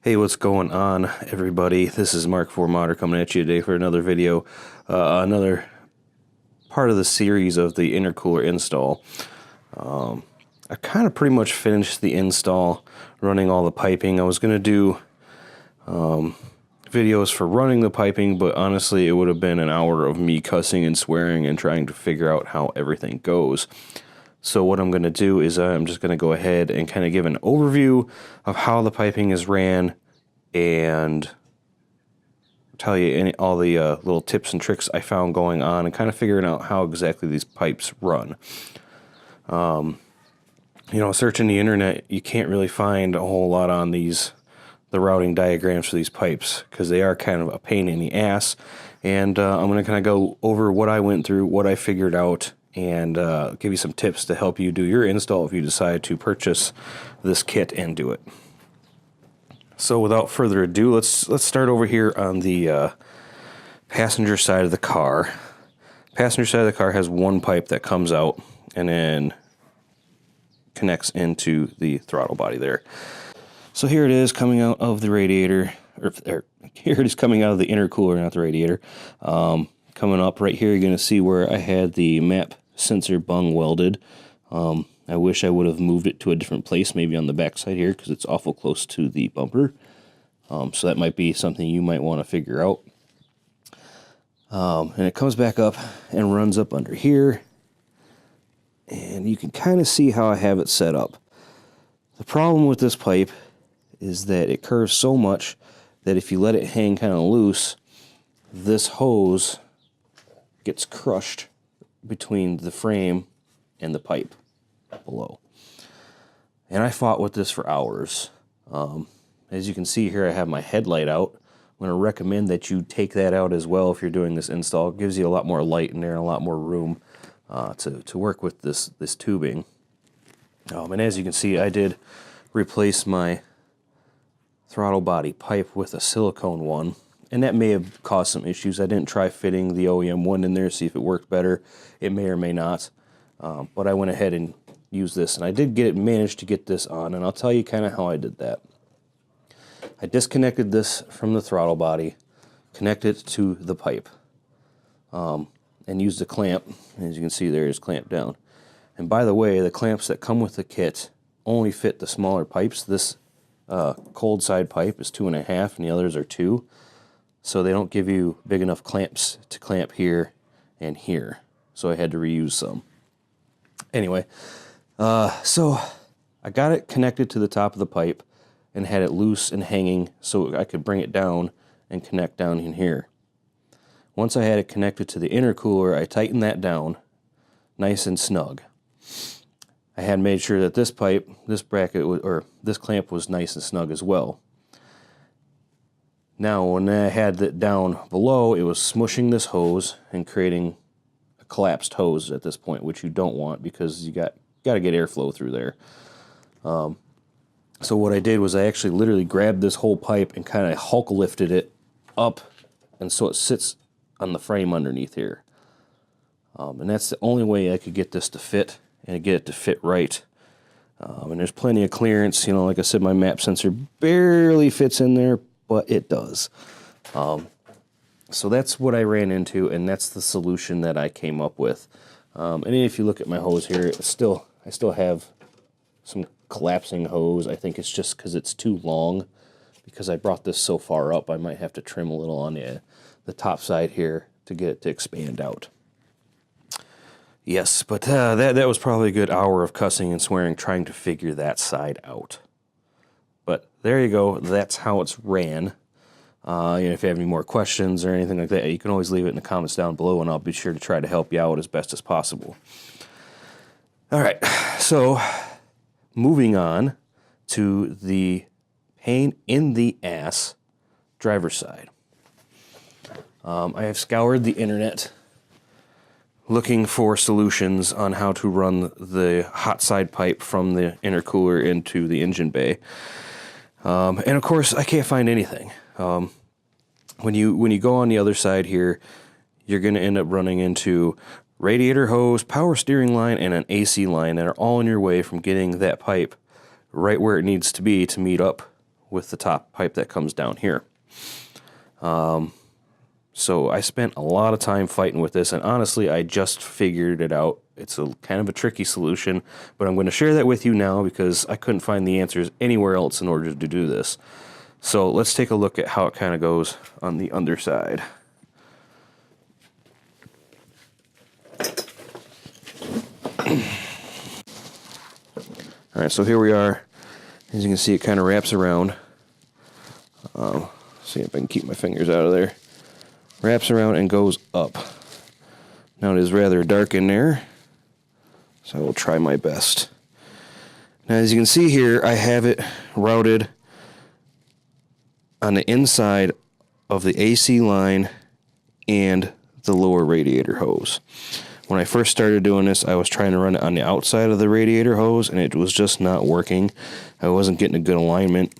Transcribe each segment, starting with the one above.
Hey, what's going on, everybody? This is MK4 Modder coming at you today for another video, another part of the series of the intercooler install. I kind of pretty much finished the install, running all the piping. I was going to do videos for running the piping, but honestly, it would have been an hour of me cussing and swearing and trying to figure out how everything goes. So what I'm going to do is I'm just going to go ahead and kind of give an overview of how the piping is ran and tell you all the little tips and tricks I found going on and kind of figuring out how exactly these pipes run. Searching the internet, you can't really find a whole lot on the routing diagrams for these pipes because they are kind of a pain in the ass. And I'm going to kind of go over what I went through, what I figured out, and give you some tips to help you do your install if you decide to purchase this kit and do it. So without further ado, let's start over here on the passenger side of the car. Passenger side of the car has one pipe that comes out and then connects into the throttle body there. So here it is coming out of the radiator, or here it is coming out of the intercooler, not the radiator. Coming up right here, you're going to see where I had the map sensor bung welded. I wish I would have moved it to a different place, maybe on the back side here, because it's awful close to the bumper. So that might be something you might want to figure out. And it comes back up and runs up under here. And you can kind of see how I have it set up. The problem with this pipe is that it curves so much that if you let it hang kind of loose, this hose gets crushed between the frame and the pipe below. And I fought with this for hours. As you can see here, I have my headlight out. I'm going to recommend that you take that out as well if you're doing this install. It gives you a lot more light in there and a lot more room to work with this tubing. And as you can see, I did replace my throttle body pipe with a silicone one. And that may have caused some issues. I didn't try fitting the OEM one in there, see if it worked better. It may or may not. But I went ahead and used this. And I did manage to get this on. And I'll tell you kind of how I did that. I disconnected this from the throttle body, connected it to the pipe, and used a clamp. As you can see there, it's clamped down. And by the way, the clamps that come with the kit only fit the smaller pipes. This cold side pipe is 2.5 and the others are 2. So they don't give you big enough clamps to clamp here and here. So I had to reuse some. Anyway, so I got it connected to the top of the pipe and had it loose and hanging so I could bring it down and connect down in here. Once I had it connected to the intercooler, I tightened that down nice and snug. I had made sure that this pipe, this bracket, or this clamp was nice and snug as well. Now, when I had it down below, it was smushing this hose and creating a collapsed hose at this point, which you don't want because you got to get airflow through there. So what I did was I actually literally grabbed this whole pipe and kind of Hulk lifted it up, and so it sits on the frame underneath here. And that's the only way I could get this to fit and get it to fit right. And there's plenty of clearance. Like I said, my map sensor barely fits in there, but it does. So that's what I ran into, and that's the solution that I came up with. And if you look at my hose here, I still have some collapsing hose. I think it's just because it's too long. Because I brought this so far up, I might have to trim a little on the top side here to get it to expand out. Yes, but that was probably a good hour of cussing and swearing trying to figure that side out. But there you go. That's how it's ran. If you have any more questions or anything like that, you can always leave it in the comments down below, and I'll be sure to try to help you out as best as possible. All right, so moving on to the pain in the ass driver's side. I have scoured the internet looking for solutions on how to run the hot side pipe from the intercooler into the engine bay. And of course, I can't find anything. When you go on the other side here, you're going to end up running into radiator hose, power steering line, and an AC line that are all in your way from getting that pipe right where it needs to be to meet up with the top pipe that comes down here. So I spent a lot of time fighting with this, and honestly, I just figured it out. It's a kind of a tricky solution, but I'm going to share that with you now because I couldn't find the answers anywhere else in order to do this. So let's take a look at how it kind of goes on the underside. Alright, so here we are. As you can see, it kind of wraps around. See if I can keep my fingers out of there. Wraps around and goes up. Now it is rather dark in there, so I will try my best. Now as you can see here, I have it routed on the inside of the AC line and the lower radiator hose. When I first started doing this, I was trying to run it on the outside of the radiator hose, and it was just not working. I wasn't getting a good alignment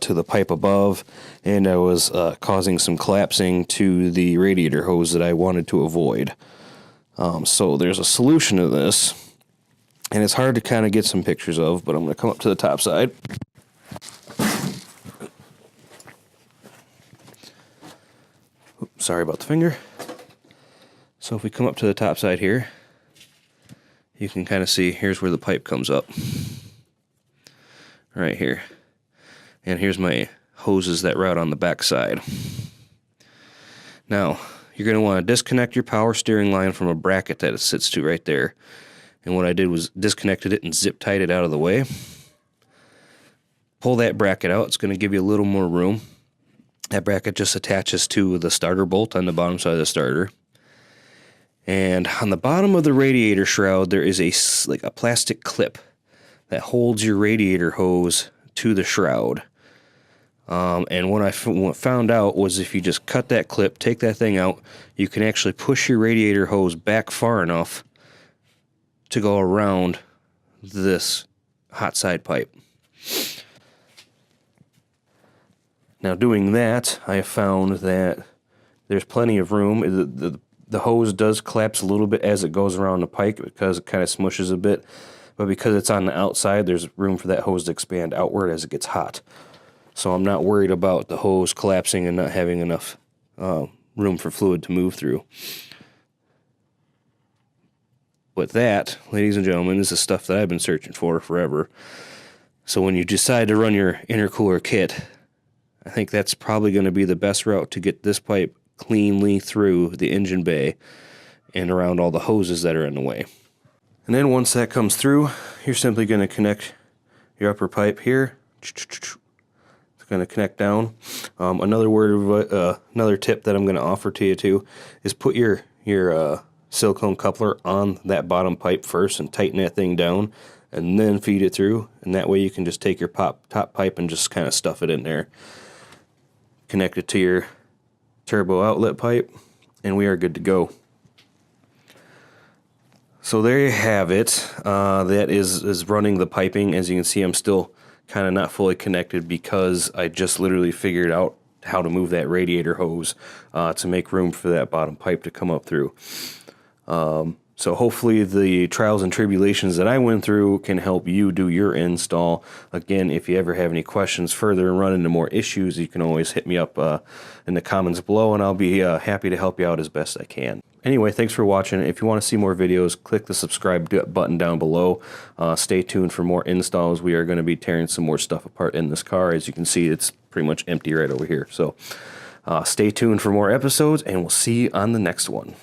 to the pipe above, and I was causing some collapsing to the radiator hose that I wanted to avoid. So there's a solution to this, and it's hard to kind of get some pictures of, but I'm going to come up to the top side. Oops, sorry about the finger. So if we come up to the top side here, you can kind of see here's where the pipe comes up. Right here. And here's my hoses that route on the back side. Now, you're going to want to disconnect your power steering line from a bracket that it sits to right there. And what I did was disconnected it and zip tied it out of the way. Pull that bracket out. It's going to give you a little more room. That bracket just attaches to the starter bolt on the bottom side of the starter. And on the bottom of the radiator shroud, there is like a plastic clip that holds your radiator hose to the shroud. And what I found out was if you just cut that clip, take that thing out, you can actually push your radiator hose back far enough to go around this hot side pipe. Now doing that, I have found that there's plenty of room. The hose does collapse a little bit as it goes around the pipe because it kind of smushes a bit. But because it's on the outside, there's room for that hose to expand outward as it gets hot. So I'm not worried about the hose collapsing and not having enough room for fluid to move through. But that, ladies and gentlemen, is the stuff that I've been searching for forever. So when you decide to run your intercooler kit, I think that's probably going to be the best route to get this pipe cleanly through the engine bay and around all the hoses that are in the way. And then once that comes through, you're simply going to connect your upper pipe here. It's going to connect down. Another tip that I'm going to offer to you too is put your silicone coupler on that bottom pipe first and tighten that thing down, and then feed it through. And that way you can just take your top pipe and just kind of stuff it in there. Connect it to your turbo outlet pipe, and we are good to go. So there you have it. That is running the piping. As you can see, I'm still kind of not fully connected because I just literally figured out how to move that radiator hose to make room for that bottom pipe to come up through. So hopefully the trials and tribulations that I went through can help you do your install. Again, if you ever have any questions further and run into more issues, you can always hit me up in the comments below, and I'll be happy to help you out as best I can. Anyway, thanks for watching. If you want to see more videos, click the subscribe button down below. Stay tuned for more installs. We are going to be tearing some more stuff apart in this car. As you can see, it's pretty much empty right over here. So stay tuned for more episodes, and we'll see you on the next one.